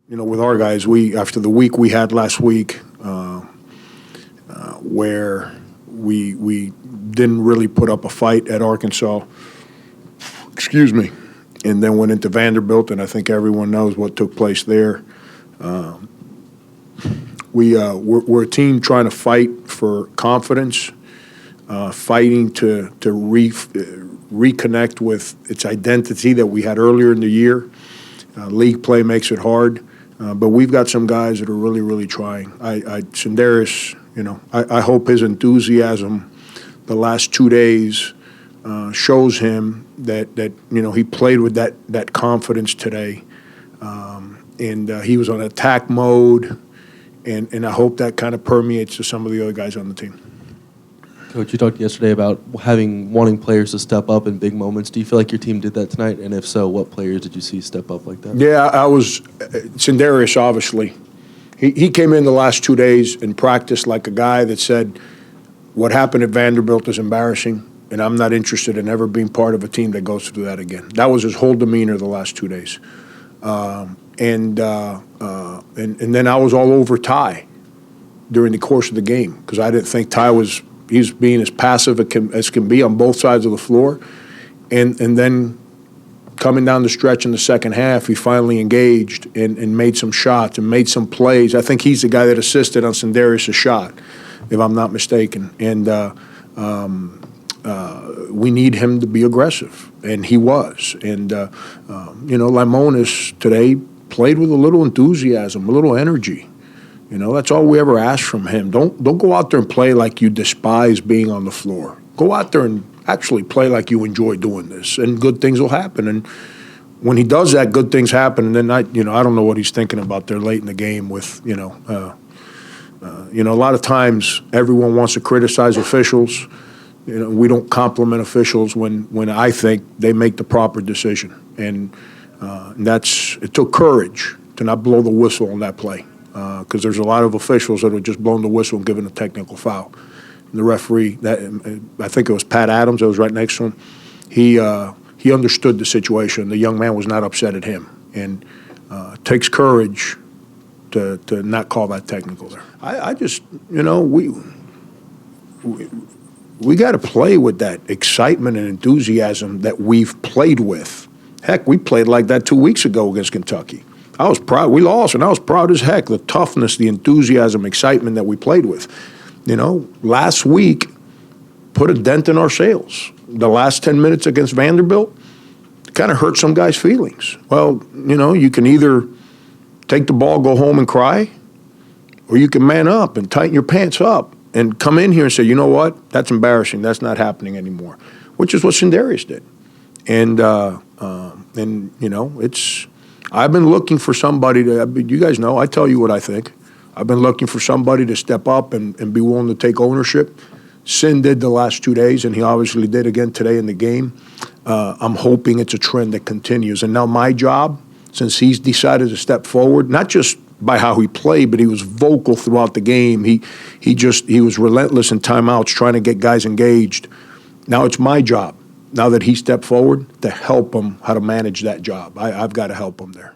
You know, with our guys, after the week we had last week, where we didn't really put up a fight at Arkansas, excuse me, and then went into Vanderbilt, and I think everyone knows what took place there. We're a team trying to fight for confidence, fighting to reconnect with its identity that we had earlier in the year. League play makes it hard, but we've got some guys that are really, really trying. Senderis, you know, I hope his enthusiasm the last 2 days shows him that you know, he played with that confidence today, and he was on attack mode, and I hope that kind of permeates to some of the other guys on the team. Coach, you talked yesterday about wanting players to step up in big moments. Do you feel like your team did that tonight? And if so, what players did you see step up like that? Yeah, Senderis, obviously. He came in the last 2 days and practiced like a guy that said, what happened at Vanderbilt is embarrassing, and I'm not interested in ever being part of a team that goes through that again. That was his whole demeanor the last 2 days. And then I was all over Ty during the course of the game because I didn't think he's being as passive as can be on both sides of the floor. And then coming down the stretch in the second half, he finally engaged and made some shots and made some plays. I think he's the guy that assisted on Senderis' shot, if I'm not mistaken. And we need him to be aggressive, and he was. And, you know, Laimonis today played with a little enthusiasm, a little energy. You know, that's all we ever ask from him. Don't go out there and play like you despise being on the floor. Go out there and actually play like you enjoy doing this, and good things will happen. And when he does that, good things happen. And then I don't know what he's thinking about there late in the game with, you know, a lot of times everyone wants to criticize officials. You know, we don't compliment officials when I think they make the proper decision. And it took courage to not blow the whistle on that play. Because there's a lot of officials that have just blown the whistle and given a technical foul. And the referee, I think it was Pat Adams that was right next to him, he understood the situation. The young man was not upset at him. And it takes courage to not call that technical there. I just, you know, we got to play with that excitement and enthusiasm that we've played with. Heck, we played like that 2 weeks ago against Kentucky. I was proud. We lost, and I was proud as heck. The toughness, the enthusiasm, excitement that we played with. You know, last week put a dent in our sails. The last 10 minutes against Vanderbilt kind of hurt some guys' feelings. Well, you know, you can either take the ball, go home and cry, or you can man up and tighten your pants up and come in here and say, you know what, that's embarrassing. That's not happening anymore, which is what Senderis did. And you know, I've been looking for somebody you guys know, I tell you what I think. I've been looking for somebody to step up and be willing to take ownership. Sin did the last 2 days, and he obviously did again today in the game. I'm hoping it's a trend that continues. And now my job, since he's decided to step forward, not just by how he played, but he was vocal throughout the game. He was relentless in timeouts, trying to get guys engaged. Now it's my job, now that he stepped forward, to help him how to manage that job. I've got to help him there.